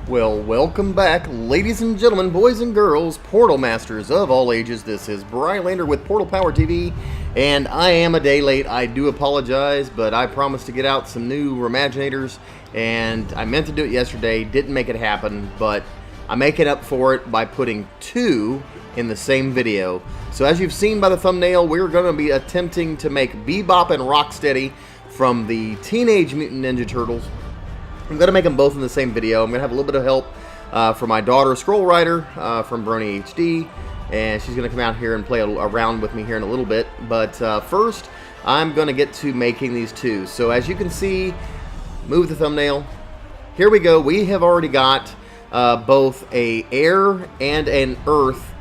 Well, welcome back, ladies and gentlemen, boys and girls, Portal Masters of all ages. This is Brylander with PortalPowerTV, and I am a day late. I do apologize, but I promised to get out some new RE-MAGINATORs, and I meant to do it yesterday, didn't make it happen, but I'm making up for it by putting two in the same video. So as you've seen by the thumbnail, we're going to be attempting to make BeBop and Rocksteady from the Teenage Mutant Ninja Turtles. I'm going to make them both in the same video. I'm going to have a little bit of help from my daughter, Scroll Rider, from Brony HD, and she's going to come out here and play around with me here in a little bit. But first, I'm going to get to making these two. So as you can see, move the thumbnail. Here we go. We have already got both a air and an earth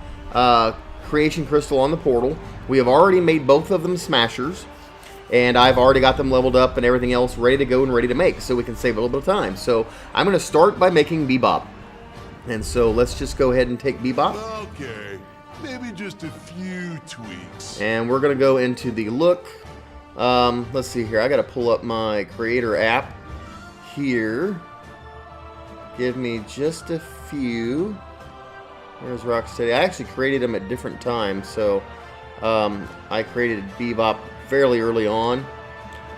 creation crystal on the portal. We have already made both of them smashers. And I've already got them leveled up and everything else ready to go and ready to make, so we can save a little bit of time. So I'm going to start by making BeBop. And so let's just go ahead and take BeBop. Okay, maybe just a few tweaks. And we're going to go into the look. Let's see here. I got to pull up my creator app here. Give me just a few. There's Rocksteady. I actually created them at different times, so I created BeBop fairly early on,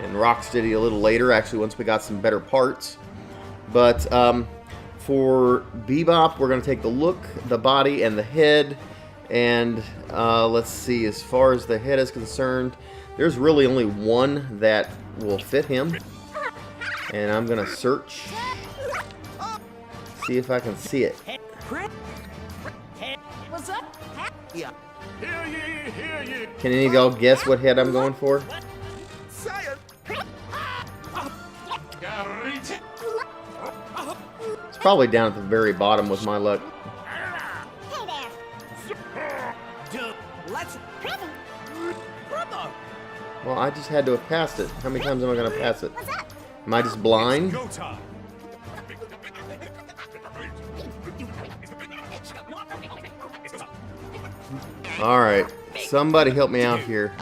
and Rocksteady a little later, actually once we got some better parts. But for BeBop, we're going to take the look, the body, and the head. And let's see, as far as the head is concerned, there's really only one that will fit him. And I'm going to search, see if I can see it. What's up? Yeah. Can any of y'all guess what head I'm going for? It's probably down at the very bottom with my luck. Well, I just had to have passed it. How many times am I going to pass it? Am I just blind? Alright, somebody help me out here.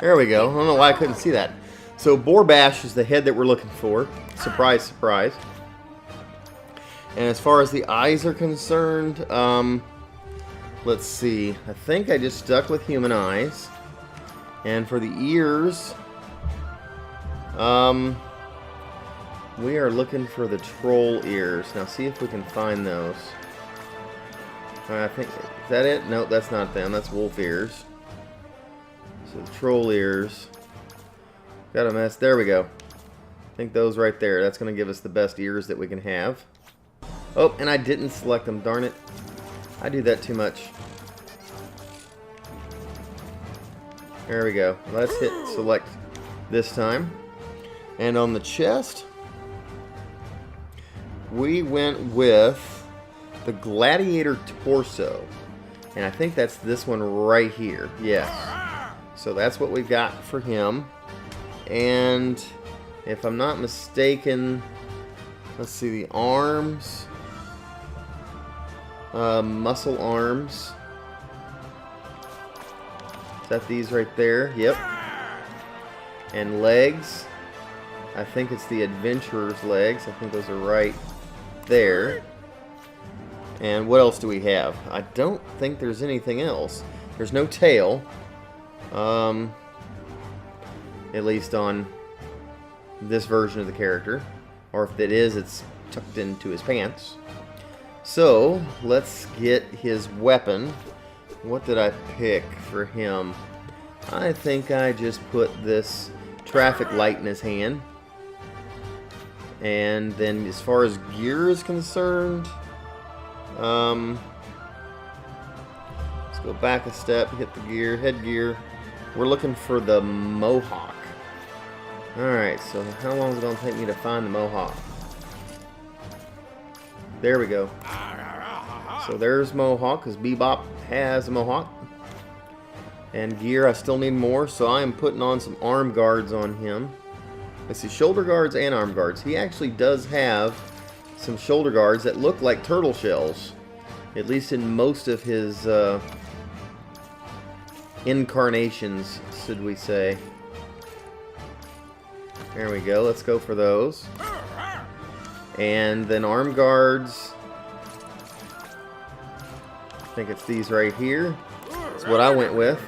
There we go. I don't know why I couldn't see that. So Borbash is the head that we're looking for. Surprise, surprise. And as far as the eyes are concerned, let's see. I think I just stuck with human eyes. And for the ears, we are looking for the troll ears. Now see if we can find those. I think, is that it? No, that's not them. That's wolf ears. So the troll ears. Got a mess. There we go. I think those right there. That's going to give us the best ears that we can have. Oh, and I didn't select them. Darn it. I do that too much. There we go. Let's hit select this time. And on the chest, we went with the gladiator torso, and I think that's this one right here. Yes. So that's what we've got for him. And if I'm not mistaken, let's see, the arms, muscle arms. Is that these right there? Yep. And legs, I think it's the adventurer's legs. I think those are right there. And what else do we have? I don't think there's anything else. There's no tail. At least on this version of the character. Or if it is, it's tucked into his pants. So, let's get his weapon. What did I pick for him? I think I just put this traffic light in his hand. And then as far as gear is concerned, let's go back a step, hit the gear, headgear. We're looking for the Mohawk. Alright, so how long is it going to take me to find the Mohawk? There we go. So there's Mohawk, because BeBop has a Mohawk. And gear, I still need more, so I am putting on some arm guards on him. Let's see, shoulder guards and arm guards. He actually does have some shoulder guards that look like turtle shells. At least in most of his incarnations, should we say. There we go. Let's go for those. And then arm guards. I think it's these right here. That's what I went with.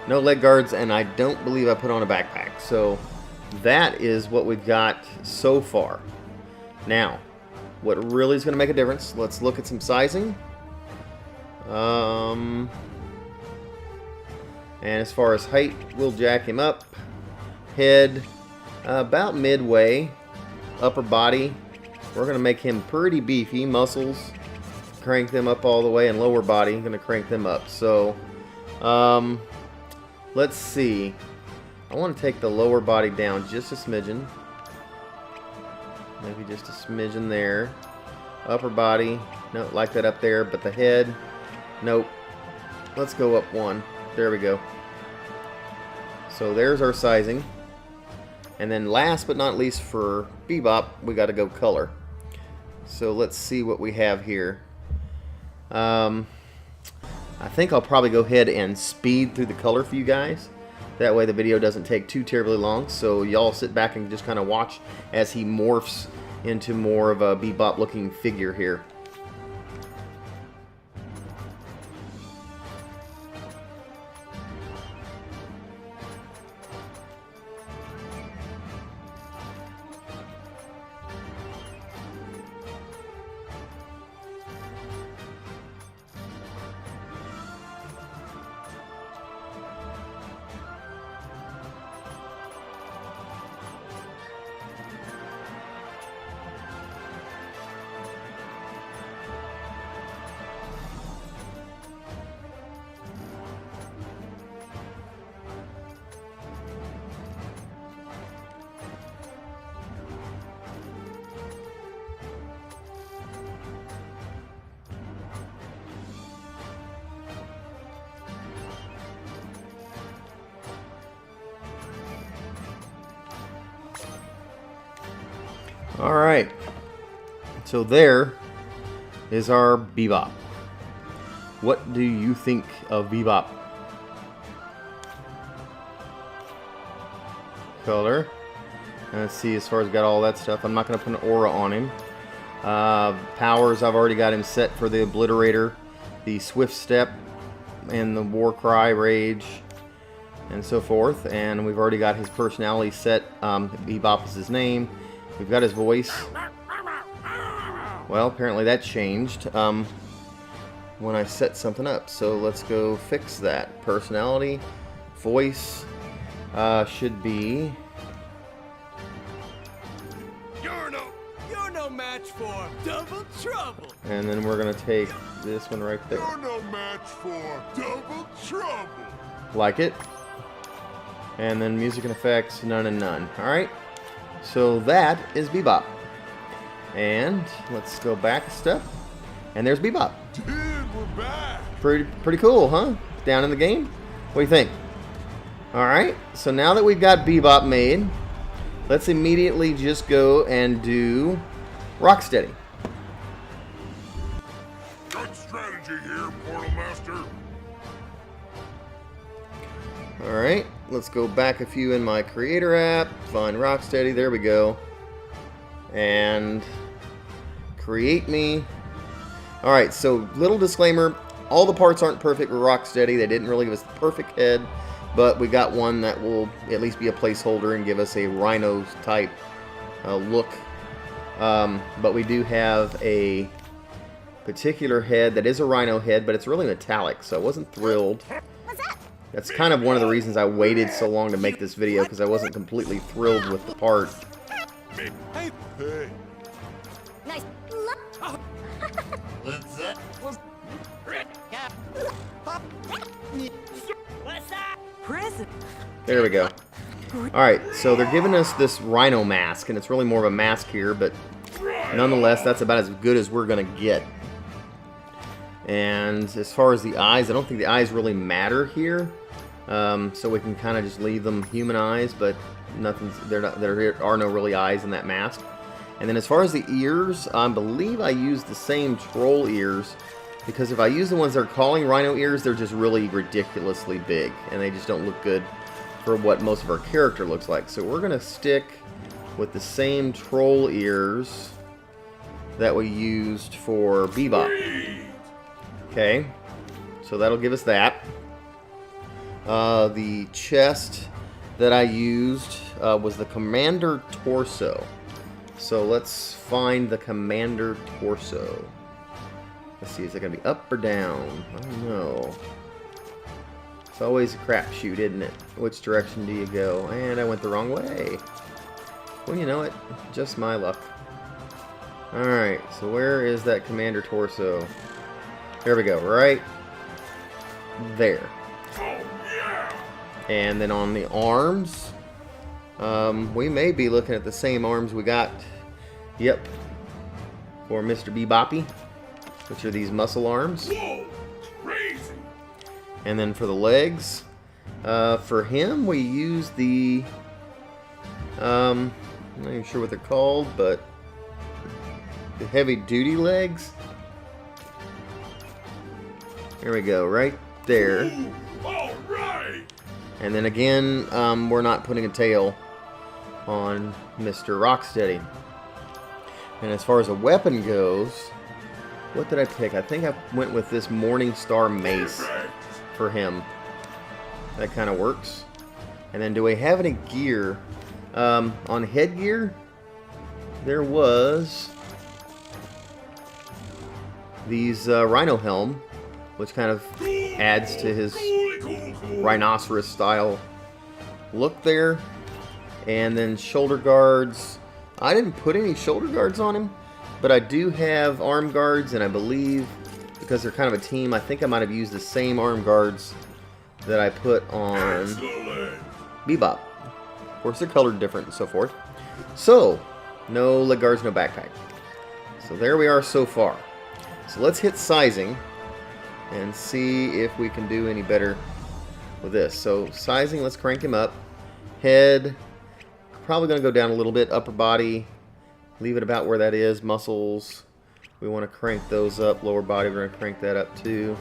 No leg guards, and I don't believe I put on a backpack. So that is what we've got so far. Now, what really is going to make a difference, let's look at some sizing. And as far as height, we'll jack him up. Head, about midway. Upper body, we're going to make him pretty beefy. Muscles, crank them up all the way. And lower body, going to crank them up. So, let's see. I want to take the lower body down just a smidgen. Maybe just a smidgen there. Upper body, no, like that up there. But the head, nope. Let's go up one. There we go. So there's our sizing. And then last but not least for BeBop, we got to go color. So let's see what we have here. I think I'll probably go ahead and speed through the color for you guys. That way the video doesn't take too terribly long. So y'all sit back and just kind of watch as he morphs into more of a BeBop looking figure here. Alright, so there is our BeBop. What do you think of BeBop? Color. Let's see, as far as got all that stuff, I'm not going to put an aura on him. Powers, I've already got him set for the Obliterator, the Swift Step, and the War Cry, Rage, and so forth. And we've already got his personality set. BeBop is his name. We've got his voice. Well, apparently that changed when I set something up. So let's go fix that. Personality, voice should be. You're no match for Double Trouble. And then we're gonna take this one right there. You're no match for Double Trouble. Like it. And then music and effects, none and none. All right. So that is BeBop. And let's go back a step. And there's BeBop. Dude, we're back. Pretty cool, huh? Down in the game? What do you think? Alright, so now that we've got BeBop made, let's immediately just go and do Rocksteady. Good strategy here, Portal Master. Alright, let's go back a few in my creator app, find Rocksteady, there we go. And create me. Alright, so little disclaimer, all the parts aren't perfect with Rocksteady. They didn't really give us the perfect head, but we got one that will at least be a placeholder and give us a rhino type look. But we do have a particular head that is a rhino head, but it's really metallic, so I wasn't thrilled. That's kind of one of the reasons I waited so long to make this video, because I wasn't completely thrilled with the part. Hey. Nice. What's that? Prison. There we go. Alright, so they're giving us this rhino mask, and it's really more of a mask here, but nonetheless, that's about as good as we're going to get. And as far as the eyes, I don't think the eyes really matter here. So we can kind of just leave them human eyes, but there are no really eyes in that mask. And then as far as the ears, I believe I used the same troll ears, because if I use the ones they're calling rhino ears, they're just really ridiculously big, and they just don't look good for what most of our character looks like. So we're going to stick with the same troll ears that we used for BeBop. Okay, so that'll give us that. The chest that I used was the Commander Torso. So let's find the Commander Torso. Let's see, is it going to be up or down? I don't know. It's always a crapshoot, isn't it? Which direction do you go? And I went the wrong way. Well, you know it. Just my luck. Alright, so where is that Commander Torso? There we go, right there. And then on the arms, we may be looking at the same arms we got, yep, for Mr. BeBoppy, which are these muscle arms. Whoa, crazy. And then for the legs, for him we use the, I'm not even sure what they're called, but the heavy duty legs. There we go, right there. Ooh, all right. And then again, we're not putting a tail on Mr. Rocksteady. And as far as a weapon goes, what did I pick? I think I went with this Morning Star Mace for him. That kind of works. And then do we have any gear? On headgear, there was these Rhino Helm, which kind of adds to his rhinoceros style look there. And then shoulder guards. I didn't put any shoulder guards on him, but I do have arm guards, and I believe because they're kind of a team, I think I might have used the same arm guards that I put on BeBop. Of course, they're colored different and so forth. So, no leg guards, no backpack. So there we are so far. So let's hit sizing and see if we can do any better with this. So sizing, let's crank him up. Head, probably going to go down a little bit. Upper body, leave it about where that is. Muscles, we want to crank those up. Lower body, we're going to crank that up too.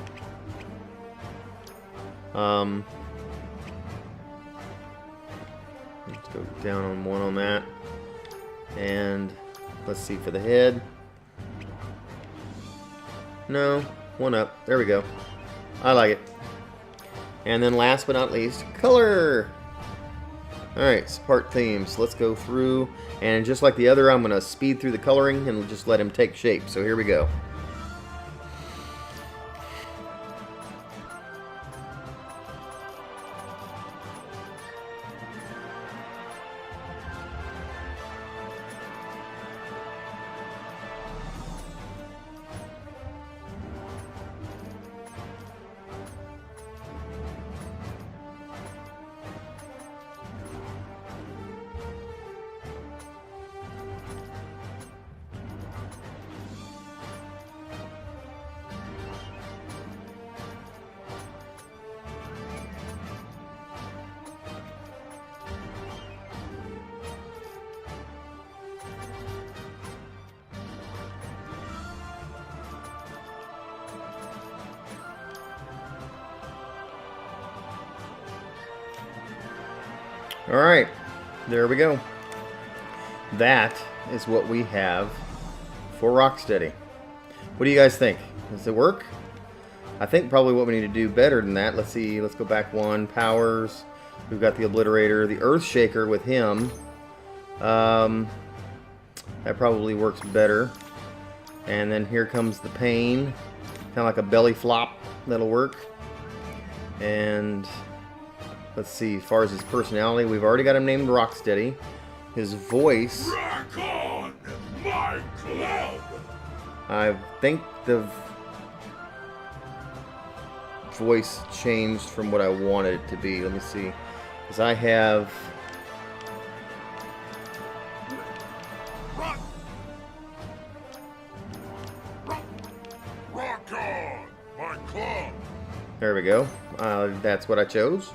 Let's go down on one on that. And let's see for the head. No, one up. There we go. I like it. And then last but not least, color. Alright, so part themes. Let's go through. And just like the other, I'm going to speed through the coloring and just let him take shape. So here we go. Alright, there we go. That is what we have for Rocksteady. What do you guys think? Does it work? I think probably what we need to do better than that. Let's see, let's go back one. Powers. We've got the Obliterator, the Earthshaker with him. That probably works better. And then here comes the Pain. Kind of like a belly flop. That'll work. And let's see, as far as his personality, we've already got him named Rocksteady. His voice, Rock on, my club. I think the voice changed from what I wanted it to be. Let me see. Because I have... Rock on, my club. There we go. That's what I chose.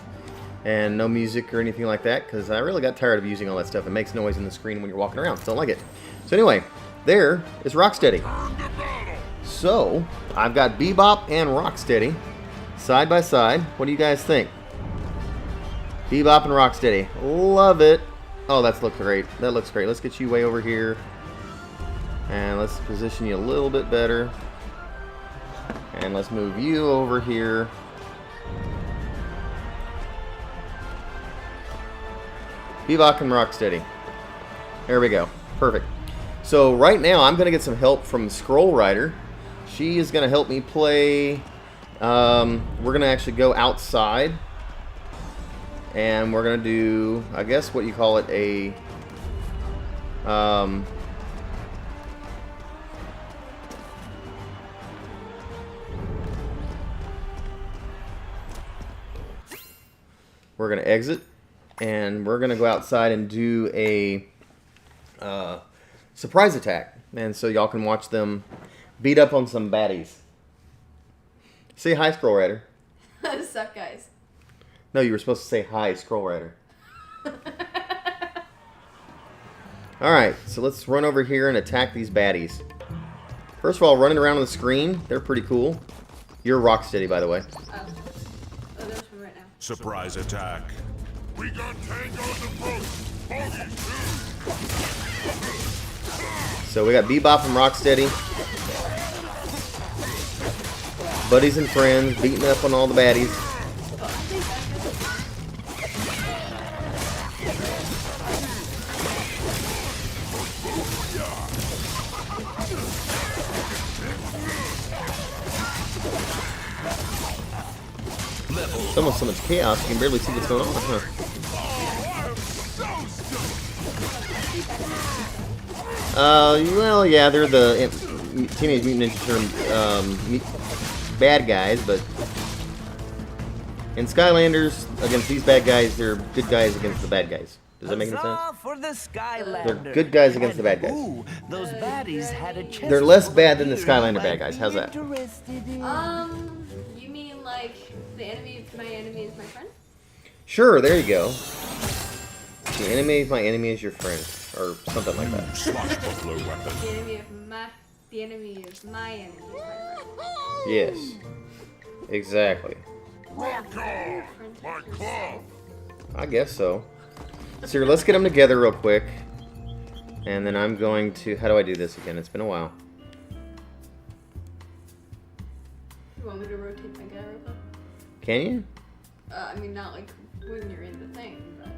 And no music or anything like that, because I really got tired of using all that stuff. It makes noise in the screen when you're walking around. Don't like it. So anyway, there is Rocksteady. So, I've got BeBop and Rocksteady side by side. What do you guys think? BeBop and Rocksteady. Love it. Oh, that looks great. That looks great. Let's get you way over here. And let's position you a little bit better. And let's move you over here. BeBop and Rocksteady. There we go. Perfect. So right now I'm going to get some help from Scroll Rider. She is going to help me play. We're going to actually go outside. And we're going to do, I guess what you call it, a... we're going to exit. And we're going to go outside and do a surprise attack. And so y'all can watch them beat up on some baddies. Say hi, Scroll Rider. What's up, guys? No, you were supposed to say hi, Scroll Rider. Alright, so let's run over here and attack these baddies. First of all, running around on the screen, they're pretty cool. You're Rocksteady, by the way. Oh, there's one right now. Surprise attack. We got tangos and ropes. So we got BeBop and Rocksteady. Buddies and friends, beating up on all the baddies. It's almost so much chaos, you can barely see what's going on, huh? Well, yeah, they're the Teenage Mutant Ninja Turtle bad guys, but in Skylanders, against these bad guys, they're good guys against the bad guys. Does that make any sense? For the Skylanders. They're good guys against the bad guys. Ooh, those baddies had a chest. They're less bad than the Skylander bad guys. How's that? You mean like the enemy of my enemy is my friend? Sure, there you go. The enemy of my enemy is your friend, or something like that. Swashbuckler weapon. The enemy of my enemy is my friend. Yes, exactly. Rock on! My club! I guess so. So here, let's get them together real quick. And then I'm going to... How do I do this again? It's been a while. You want me to rotate my guy real quick? Can you? I mean, not like when you're in the thing, but...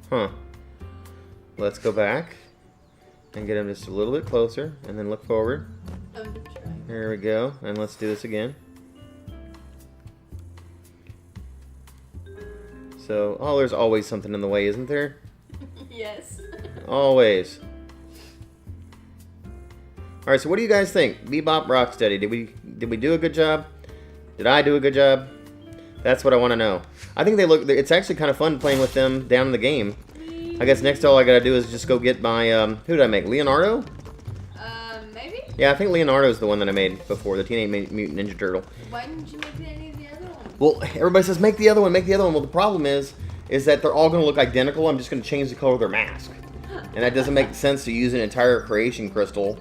Huh. Let's go back. And get him just a little bit closer. And then look forward. I'm trying. There we go. And let's do this again. So, oh, there's always something in the way, isn't there? Yes. Always. Alright, so what do you guys think? BeBop, Rocksteady, did we do a good job? Did I do a good job? That's what I want to know. I think they look, it's actually kind of fun playing with them down in the game. I guess next all I gotta do is just go get my, who did I make? Leonardo? Maybe? Yeah, I think Leonardo's the one that I made before, the Teenage Mutant Ninja Turtle. Why didn't you make any of the other ones? Well, everybody says, make the other one, make the other one. Well, the problem is that they're all going to look identical. I'm just going to change the color of their mask. And that doesn't make sense to use an entire creation crystal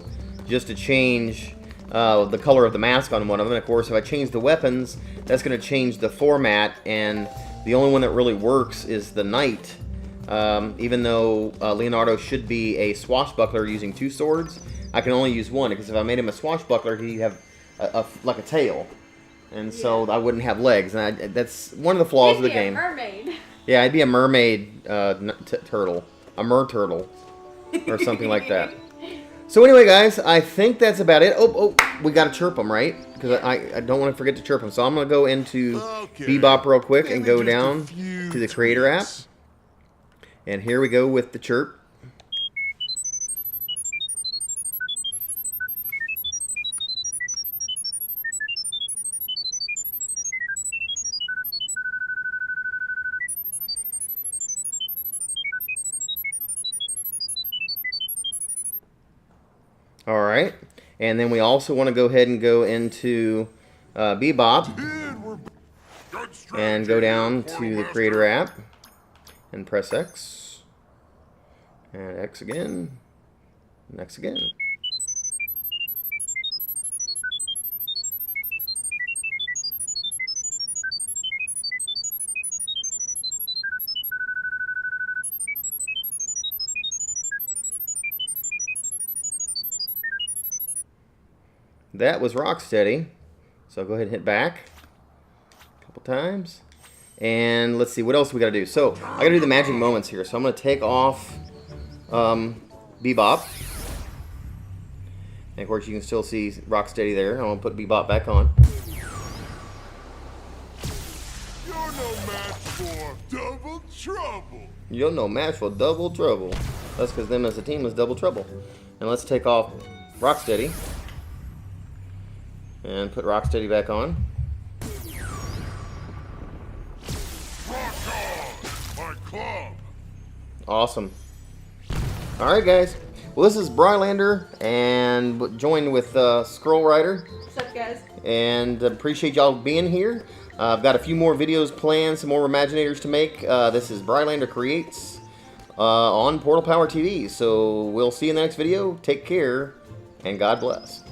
just to change the color of the mask on one of them. And of course, if I change the weapons, that's going to change the format. And the only one that really works is the Knight. Even though Leonardo should be a swashbuckler using two swords, I can only use one. Because if I made him a swashbuckler, he'd have like a tail. And so I wouldn't have legs, and that's one of the flaws of the game. You'd be a mermaid. Yeah, I'd be a mermaid turtle, a mer turtle, or something like that. So anyway, guys, I think that's about it. Oh, we got to chirp them, right? Because I don't want to forget to chirp them. So I'm going to go into BeBop real quick and go down to the Creator app. And here we go with the chirp. Alright, and then we also want to go ahead and go into BeBop and go down to the Creator app and press X, and X again, and X again. that was Rocksteady. So go ahead and hit back a couple times. And let's see, what else we got to do? So I got to do the magic moments here. So I'm going to take off BeBop. And of course, you can still see Rocksteady there. I'm going to put BeBop back on. You're no match for double trouble. You're no match for double trouble. That's because them as a team is double trouble. And let's take off Rocksteady. And put Rocksteady back on. Rock on, my club. Awesome. Alright, guys. Well, this is Brylander, and joined with Scroll Rider. What's up, guys? And appreciate y'all being here. I've got a few more videos planned, some more Imaginators to make. This is Brylander Creates on PortalPowerTV. So we'll see you in the next video. Take care, and God bless.